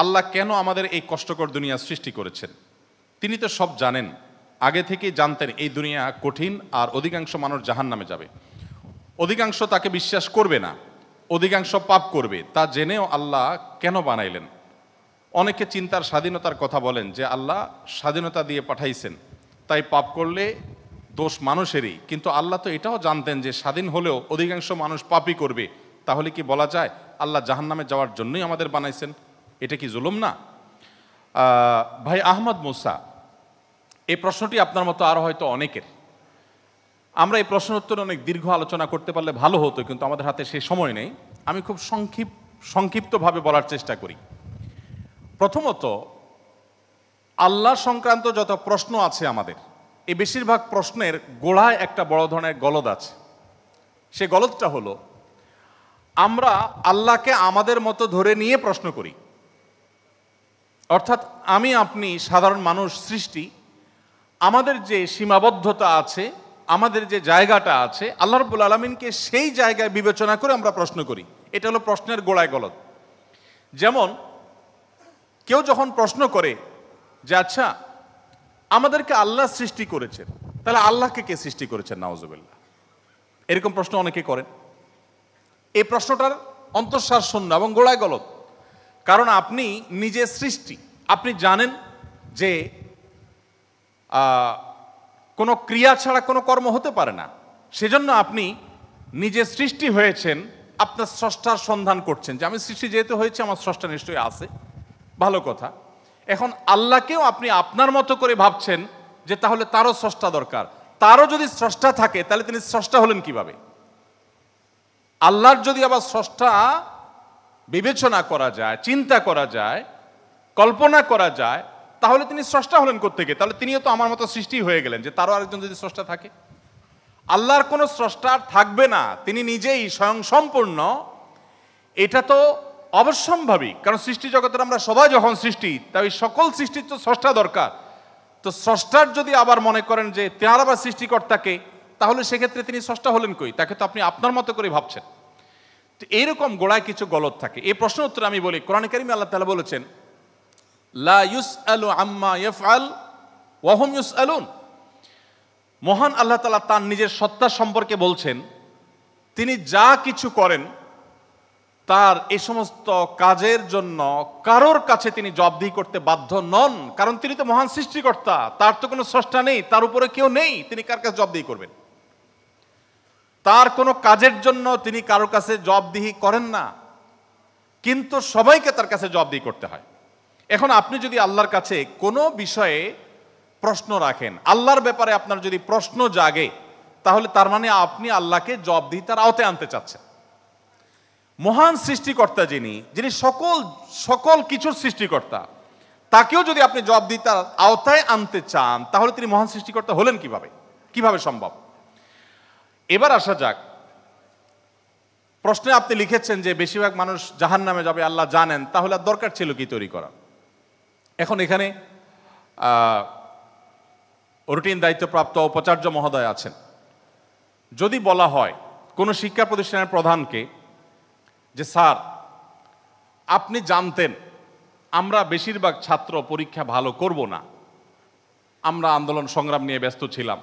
আল্লাহ কেন আমাদের এই কষ্টকর দুনিয়া সৃষ্টি করেছেন? তিনি তো সব জানেন, আগে থেকেই জানতেন এই দুনিয়া কঠিন, আর অধিকাংশ মানুষ জাহান্নামে যাবে, অধিকাংশ তাকে বিশ্বাস করবে না, অধিকাংশ পাপ করবে। তা জেনেও আল্লাহ কেন বানাইলেন? অনেকে চিন্তার স্বাধীনতার কথা বলেন যে আল্লাহ স্বাধীনতা দিয়ে পাঠাইছেন, তাই পাপ করলে দোষ মানুষেরই। কিন্তু আল্লাহ তো এটাও জানতেন যে স্বাধীন হলেও অধিকাংশ মানুষ পাপই করবে। তাহলে কি বলা যায় আল্লাহ জাহান্নামে যাওয়ার জন্যই আমাদের বানাইছেন? এটা কি জুলুম না? ভাই আহমদ মুসা, এই প্রশ্নটি আপনার মতো আরও হয়তো অনেকের। আমরা এই প্রশ্ন উত্তরে অনেক দীর্ঘ আলোচনা করতে পারলে ভালো হতো, কিন্তু আমাদের হাতে সেই সময় নেই। আমি খুব সংক্ষিপ্তভাবে বলার চেষ্টা করি। প্রথমত, আল্লাহ সংক্রান্ত যত প্রশ্ন আছে আমাদের, এই বেশিরভাগ প্রশ্নের গোড়ায় একটা বড় ধরনের গলদ আছে। সে গলদটা হলো, আমরা আল্লাহকে আমাদের মতো ধরে নিয়ে প্রশ্ন করি। অর্থাৎ আমি আপনি সাধারণ মানুষ সৃষ্টি, আমাদের যে সীমাবদ্ধতা আছে, আমাদের যে জায়গাটা আছে, আল্লাহ রাব্বুল আলামিনকে সেই জায়গায় বিবেচনা করে আমরা প্রশ্ন করি। এটা হলো প্রশ্নের গোড়ায় গলদ। যেমন কেউ যখন প্রশ্ন করে যে আচ্ছা, আমাদেরকে আল্লাহ সৃষ্টি করেছেন, তাহলে আল্লাহকে কে সৃষ্টি করেছেন? নাউজুবিল্লাহ। এরকম প্রশ্ন অনেকে করেন। এই প্রশ্নটার অন্তঃসার শূন্য এবং গোড়ায় গলদ। কারণ আপনি নিজে সৃষ্টি, আপনি জানেন যে কোনো ক্রিয়া ছাড়া কোনো কর্ম হতে পারে না। সেজন্য আপনি নিজে সৃষ্টি হয়েছেন, আপনার স্রষ্টার সন্ধান করছেন যে আমি সৃষ্টি যেহেতু হয়েছে, আমার স্রষ্টা নিশ্চয়ই আছে, ভালো কথা। এখন আল্লাহকেও আপনি আপনার মতো করে ভাবছেন যে তাহলে তারও স্রষ্টা দরকার। তারও যদি স্রষ্টা থাকে তাহলে তিনি স্রষ্টা হলেন কিভাবে? আল্লাহর যদি আবার স্রষ্টা বিবেচনা করা যায়, চিন্তা করা যায়, কল্পনা করা যায়, তাহলে তিনি স্রষ্টা হলেন কোত্থেকে? তাহলে তিনিও তো আমার মতো সৃষ্টি হয়ে গেলেন, যে তারও আরেকজন যদি স্রষ্টা থাকে। আল্লাহর কোনো স্রষ্টা থাকবে না, তিনি নিজেই স্বয়ং সম্পূর্ণ। এটা তো অবশ্যম্ভাবী, কারণ সৃষ্টি জগতের আমরা সবাই যখন সৃষ্টি, তাই সকল সৃষ্টির তো স্রষ্টা দরকার। তো স্রষ্টার যদি আবার মনে করেন যে তার আবার সৃষ্টিকর্তাকে, তাহলে সেক্ষেত্রে তিনি স্রষ্টা হলেন কই? তাকে তো আপনি আপনার মতো করে ভাবছেন। তো এইরকম গোড়ায় কিছু গলদ থাকে। এই প্রশ্ন উত্তরে আমি বলি, কোরআনে কারিমে আল্লাহ তাআলা বলেছেন, লা ইউসআলু আম্মা ইয়াফআল ওয়া হুম ইউসআলুন। মহান আল্লাহ তাআলা তার নিজের সত্তা সম্পর্কে বলছেন, তিনি যা কিছু করেন তার এই সমস্ত কাজের জন্য কারোর কাছে তিনি জবাবদিহি করতে বাধ্য নন। কারণ তিনি তো মহান সৃষ্টিকর্তা, তার তো কোনো স্রষ্টা নেই, তার উপরে কেউ নেই, তিনি কার কাছে জবাবদিহি করবেন? তার কোনো কাজের জন্য তিনি কারোর কাছে জবাবদিহি করেন না, কিন্তু সবাইকে তার কাছে জবাবদিহি করতে হয়। এখন আপনি যদি আল্লাহর কাছে কোনো বিষয়ে প্রশ্ন রাখেন, আল্লাহর ব্যাপারে আপনার যদি প্রশ্ন জাগে, তাহলে তার মানে আপনি আল্লাহকে জবাবদিহিতার আওতায় আনতে চাচ্ছেন। মহান সৃষ্টিকর্তা যিনি সকল কিছুর সৃষ্টিকর্তা, তাকেও যদি আপনি জবাবদিহিতার আওতায় আনতে চান, তাহলে তিনি মহান সৃষ্টিকর্তা হলেন কিভাবে সম্ভব? এবার আসা যাক, প্রশ্নে আপনি লিখেছেন যে বেশিরভাগ মানুষ জাহান্নামে যাবে, আল্লাহ জানেন, তাহলে আর দরকার ছিল কি তৈরি করা? এখন এখানে রুটিন দায়িত্বপ্রাপ্ত উপাচার্য মহোদয় আছেন। যদি বলা হয় কোনো শিক্ষা প্রতিষ্ঠানের প্রধানকে যে স্যার, আপনি জানতেন আমরা বেশিরভাগ ছাত্র পরীক্ষা ভালো করব না, আমরা আন্দোলন সংগ্রাম নিয়ে ব্যস্ত ছিলাম,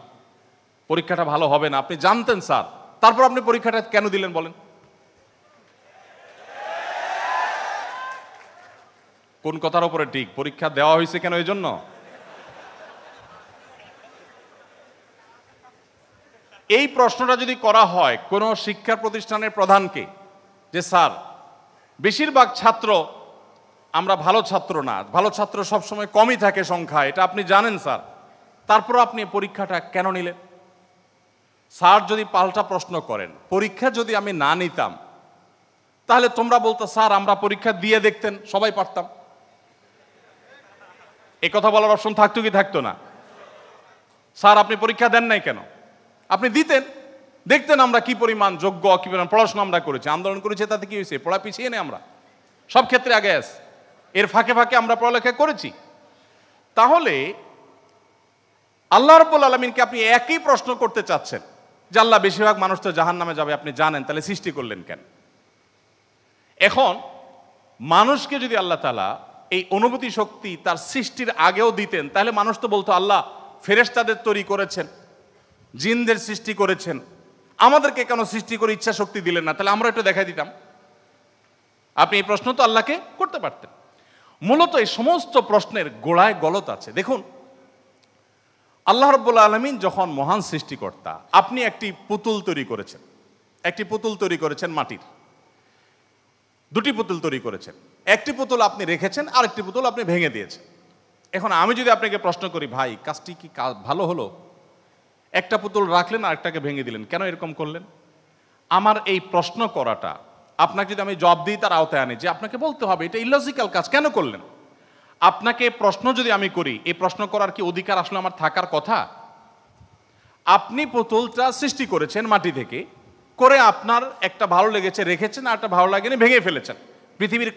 পরীক্ষাটা ভালো হবে না, আপনি জানতেন স্যার, তারপর আপনি পরীক্ষাটা কেন দিলেন বলেন? কোন কথার উপরে ঠিক? পরীক্ষা দেওয়া হয়েছে কেন? এই জন্য এই প্রশ্নটা যদি করা হয় কোন শিক্ষা প্রতিষ্ঠানের প্রধানকে যে স্যার, বেশিরভাগ ছাত্র আমরা ভালো ছাত্র না, ভালো ছাত্র সবসময় কমই থাকে সংখ্যা, এটা আপনি জানেন স্যার, তারপর আপনি পরীক্ষাটা কেন নিলেন? স্যার যদি পাল্টা প্রশ্ন করেন, পরীক্ষা যদি আমি না নিতাম, তাহলে তোমরা বলতো স্যার আমরা পরীক্ষা দিয়ে দেখতেন, সবাই পারতাম। এই কথা বলার অপশন থাকতো কি থাকতো না? স্যার আপনি পরীক্ষা দেন নাই কেন? আপনি দিতেন, দেখতেন আমরা কি পরিমাণ যোগ্য, কি পরিমাণ পড়াশোনা আমরা করেছি, আন্দোলন করেছি, তাতে কি হয়েছে? পড়া পিছিয়ে নেই আমরা, সব ক্ষেত্রে আগে আস, এর ফাঁকে ফাঁকে আমরা পড়ালেখা করেছি। তাহলে আল্লাহ রাব্বুল আলামিনকে আপনি একই প্রশ্ন করতে চাচ্ছেন যে আল্লাহ বেশিরভাগ মানুষ তো জাহান্নামে যাবে, আপনি জানেন, তাহলে সৃষ্টি করলেন কেন? এখন মানুষকে যদি আল্লাহ তাআলা এই অনুভূতি শক্তি তার সৃষ্টির আগেও দিতেন, তাহলে মানুষ তো বলতো আল্লাহ ফেরেশতাদের তৈরি করেছেন, জিনদের সৃষ্টি করেছেন, আমাদেরকে কেন সৃষ্টি করে ইচ্ছা শক্তি দিলেন না, তাহলে আমরা একটু দেখাই দিতাম। আপনি এই প্রশ্ন তো আল্লাহকে করতে পারতেন। মূলত এই সমস্ত প্রশ্নের গোড়ায় গলত আছে। দেখুন, আল্লাহ রাব্বুল আলামিন যখন মহান সৃষ্টিকর্তা, আপনি একটি পুতুল তৈরি করেছেন, একটি পুতুল তৈরি করেছেন মাটির, দুটি পুতুল তৈরি করেছেন, একটি পুতুল আপনি রেখেছেন, আরেকটি পুতুল আপনি ভেঙে দিয়েছেন। এখন আমি যদি আপনাকে প্রশ্ন করি, ভাই কাজটি কি ভালো হলো? একটা পুতুল রাখলেন আর একটাকে ভেঙে দিলেন, কেন এরকম করলেন? আমার এই প্রশ্ন করাটা আপনাকে যদি আমি জবাব দিই তার আওতায় আনি, যে আপনাকে বলতে হবে এটা ইলজিক্যাল কাজ, কেন করলেন? আপনাকে প্রশ্ন যদি আমি করি, এই প্রশ্ন করার কি অধিকার আসলে আমার থাকার কথা? আপনি পুতুলটা সৃষ্টি করেছেন মাটি থেকে, করে আপনার একটা ভালো লেগেছে রেখেছেন, আর একটা ভালো লাগেনি ভেঙে ফেলেছেন। পৃথিবীর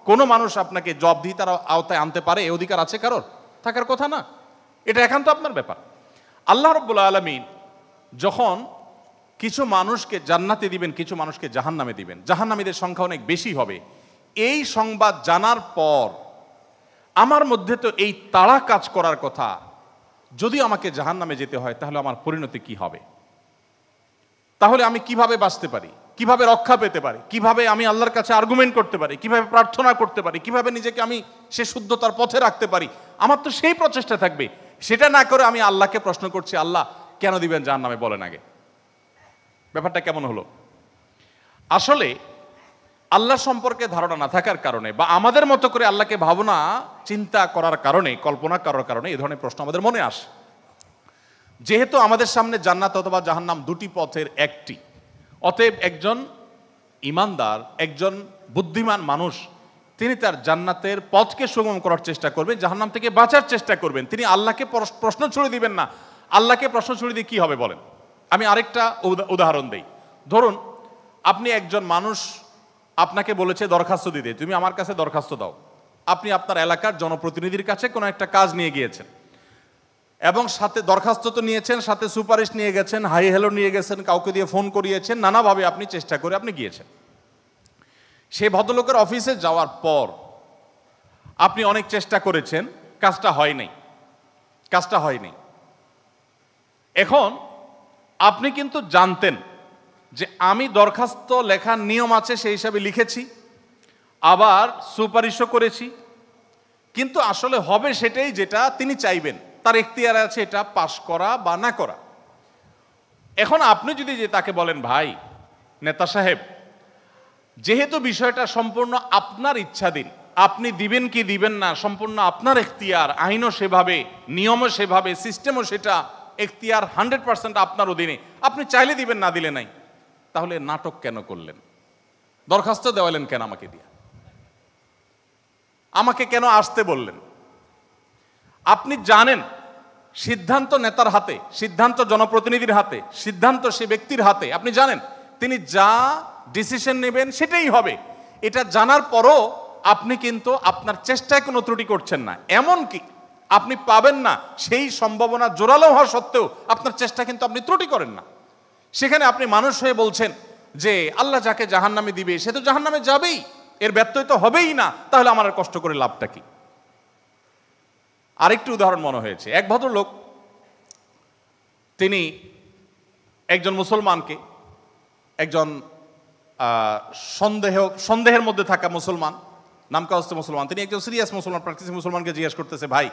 কোনো মানুষ আপনাকে জবাব দিয়ে তার আওতায় আনতে পারে? এই অধিকার আছে কারোর? থাকার কথা না। এটা একান্ত আপনার ব্যাপার। আল্লাহ রাব্বুল আলামিন যখন কিছু মানুষকে জান্নাতে দিবেন, কিছু মানুষকে জাহান্নামে দিবেন, জাহান্নামীদের সংখ্যা অনেক বেশি হবে, এই সংবাদ জানার পর আমার মধ্যে তো এই তাড়া কাজ করার কথা, যদি আমাকে জাহান্নামে যেতে হয় তাহলে আমার পরিণতি কি হবে? তাহলে আমি কিভাবে বাঁচতে পারি, কিভাবে রক্ষা পেতে পারি, কিভাবে আমি আল্লাহর কাছে আর্গুমেন্ট করতে পারি, কিভাবে প্রার্থনা করতে পারি, কিভাবে নিজেকে আমি সে শুদ্ধতার পথে রাখতে পারি? আমার তো সেই প্রচেষ্টা থাকবে। সেটা না করে আমি আল্লাহকে প্রশ্ন করছি, আল্লাহ কেন দিবেন জাহান্নামে, বলেন আগে। ব্যাপারটা কেমন হলো? আসলে আল্লাহ সম্পর্কে ধারণা না থাকার কারণে, বা আমাদের মতো করে আল্লাহকে ভাবনা চিন্তা করার কারণে, কল্পনা করার কারণে এই ধরনের প্রশ্ন আমাদের মনে আসে। যেহেতু আমাদের সামনে জান্নাত অথবা জাহান্নাম দুটি পথের একটি, অতএব একজন ইমানদার, একজন বুদ্ধিমান মানুষ, তিনি তার জান্নাতের পথকে সুগম করার চেষ্টা করবেন, জাহান্নাম থেকে বাঁচার চেষ্টা করবেন। তিনি আল্লাহকে প্রশ্ন ছুড়ে দিবেন না। আল্লাহকে প্রশ্ন ছুড়ে দিয়ে কি হবে বলেন? আমি আরেকটা উদাহরণ দেই। ধরুন, আপনি একজন মানুষ, আপনাকে বলেছে দরখাস্ত দিতে, তুমি আমার কাছে দরখাস্ত দাও। আপনি আপনার এলাকার জনপ্রতিনিধির কাছে কোনো একটা কাজ নিয়ে গিয়েছেন, এবং সাথে দরখাস্ত তো নিয়েছেন, সাথে সুপারিশ নিয়ে গেছেন, হাই হ্যালো নিয়ে গেছেন, কাউকে দিয়ে ফোন করিয়েছেন, নানাভাবে আপনি চেষ্টা করে আপনি গিয়েছেন। সেই ভদ্রলোকের অফিসে যাওয়ার পর আপনি অনেক চেষ্টা করেছেন, কাজটা হয়নি। এখন আপনি কিন্তু জানতেন যে আমি দরখাস্ত লেখার নিয়ম আছে সেই হিসাবে লিখেছি, আবার সুপারিশও করেছি, কিন্তু আসলে হবে সেটাই যেটা তিনি চাইবেন, তার এখতিয়ার আছে এটা পাশ করা বা না করা। এখন আপনি যদি যে তাকে বলেন, ভাই নেতা সাহেব, যেহেতু বিষয়টা সম্পূর্ণ আপনার ইচ্ছাধীন, আপনি দিবেন কি দিবেন না সম্পূর্ণ আপনার এখতিয়ার, আইনও সেভাবে, নিয়মও সেভাবে, সিস্টেমও সেটা, এখতিয়ার 100% আপনার অধীনে, আপনি চাইলে দিবেন, না দিলে নাই, তাহলে নাটক কেন করলেন? দরখাস্ত দেওয়ালেন কেন আমাকে দিয়ে? আমাকে কেন আসতে বললেন? আপনি জানেন সিদ্ধান্ত নেতার হাতে, সিদ্ধান্ত জনপ্রতিনিধির হাতে, সিদ্ধান্ত সে ব্যক্তির হাতে। আপনি জানেন তিনি যা ডিসিশন নেবেন সেটাই হবে। এটা জানার পরও আপনি কিন্তু আপনার চেষ্টায় কোনো ত্রুটি করছেন না, এমনকি আপনি পাবেন না সেই সম্ভাবনা জোরালো হওয়া সত্ত্বেও আপনার চেষ্টা কিন্তু আপনি ত্রুটি করেন না। সেখানে আপনি মানুষ হয়ে বলছেন যে আল্লাহ যাকে জাহান্নামে দিবে সে তো জাহান্নামে যাবেই, এর ব্যত্যয় তো হবেই না, তাহলে আমার আর কষ্ট করে লাভটা কি? আরেকটি উদাহরণ মনে হয়েছে। এক ভদ্রলোক, তিনি একজন মুসলমানকে, একজন সন্দেহের মধ্যে থাকা মুসলমান, নামকাওয়াস্তে মুসলমান, তিনি একজন সিরিয়াস মুসলমান, প্র্যাকটিসিং মুসলমানকে জিজ্ঞেস করতেছে, ভাই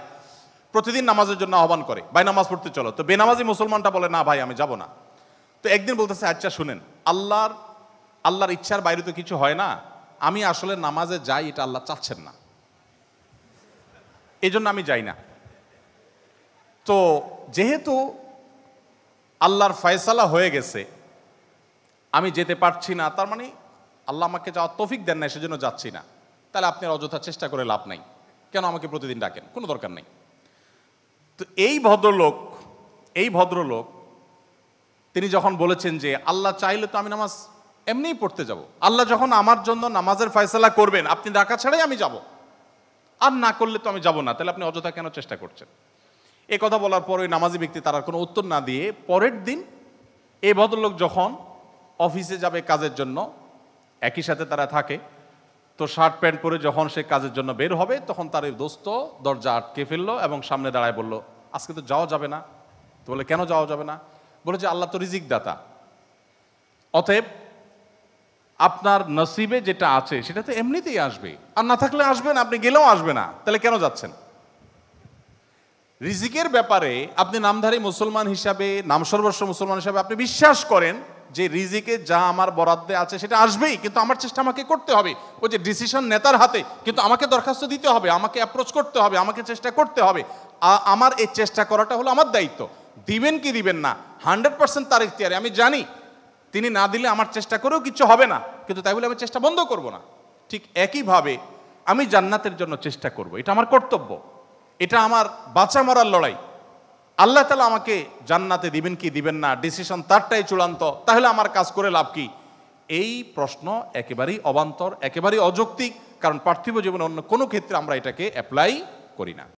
প্রতিদিন নামাজের জন্য আহ্বান করে, ভাই নামাজ পড়তে চলো। তো বেনামাজি মুসলমানটা বলে, না ভাই আমি যাব না। তো একদিন বলতেছে, আচ্ছা শুনেন, আল্লাহর ইচ্ছার বাইরে তো কিছু হয় না, আমি আসলে নামাজে যাই, এটা আল্লাহ চাচ্ছেন না, এই জন্য আমি যাই না। তো যেহেতু আল্লাহর ফয়সালা হয়ে গেছে, আমি যেতে পারছি না, তার মানে আল্লাহ আমাকে যাওয়ার তৌফিক দেন না, সেজন্য যাচ্ছি না। তাহলে আপনি অযথা চেষ্টা করে লাভ নাই, কেন আমাকে প্রতিদিন ডাকেন, কোনো দরকার নেই। তো এই ভদ্রলোক তিনি যখন বলেছেন যে আল্লাহ চাইলে তো আমি নামাজ এমনিই পড়তে যাব, আল্লাহ যখন আমার জন্য নামাজের ফয়সালা করবেন, আপনি ডাকা ছাড়াই আমি যাব, আর না করলে তো আমি যাব না, তাহলে আপনি অযথা কেন চেষ্টা করছেন? এই কথা বলার পর ওই নামাজি ব্যক্তি তার কোনো উত্তর না দিয়ে পরের দিন এই ভদ্রলোক যখন অফিসে যাবে কাজের জন্য, একই সাথে তারা থাকে, তো শার্ট প্যান্ট পরে যখন সে কাজের জন্য বের হবে তখন তার এই দোস্ত দরজা আটকে ফেললো এবং সামনে দাঁড়ায় বলল, আজকে তো যাওয়া যাবে না। তো বলে, কেন যাওয়া যাবে না? বলে যে আল্লাহ তো রিজিক দাতা, অতএব আপনার নসিবে যেটা আছে সেটা তো এমনিতেই আসবে, আর না থাকলে আসবে না, আপনি গেলেও আসবে না, তাহলে কেন যাচ্ছেন? রিজিকের ব্যাপারে আপনি নামধারী মুসলমান হিসাবে, নামসর্বস্ব মুসলমান হিসাবে আপনি বিশ্বাস করেন যে রিজিকে যা আমার বরাদ্দে আছে সেটা আসবেই, কিন্তু আমার চেষ্টা আমাকে করতে হবে। ওই যে ডিসিশন নেতার হাতে, কিন্তু আমাকে দরখাস্ত দিতে হবে, আমাকে অ্যাপ্রোচ করতে হবে, আমাকে চেষ্টা করতে হবে। আমার এই চেষ্টা করাটা হলো আমার দায়িত্ব। দিবেন কি দিবেন না 100% তার ইখতিয়ারে। আমি জানি তিনি না দিলে আমার চেষ্টা করেও কিছু হবে না, কিন্তু তাই বলে আমি চেষ্টা বন্ধ করব না। ঠিক একইভাবে আমি জান্নাতের জন্য চেষ্টা করব, এটা আমার কর্তব্য, এটা আমার বাঁচা মরার লড়াই। আল্লাহ তাআলা আমাকে জান্নাতে দিবেন কি দিবেন না ডিসিশন তারটাই চূড়ান্ত, তাহলে আমার কাজ করে লাভ কি? এই প্রশ্ন একেবারেই অবান্তর, একেবারেই অযৌক্তিক, কারণ পার্থিব জীবনে অন্য কোনো ক্ষেত্রে আমরা এটাকে অ্যাপ্লাই করি না।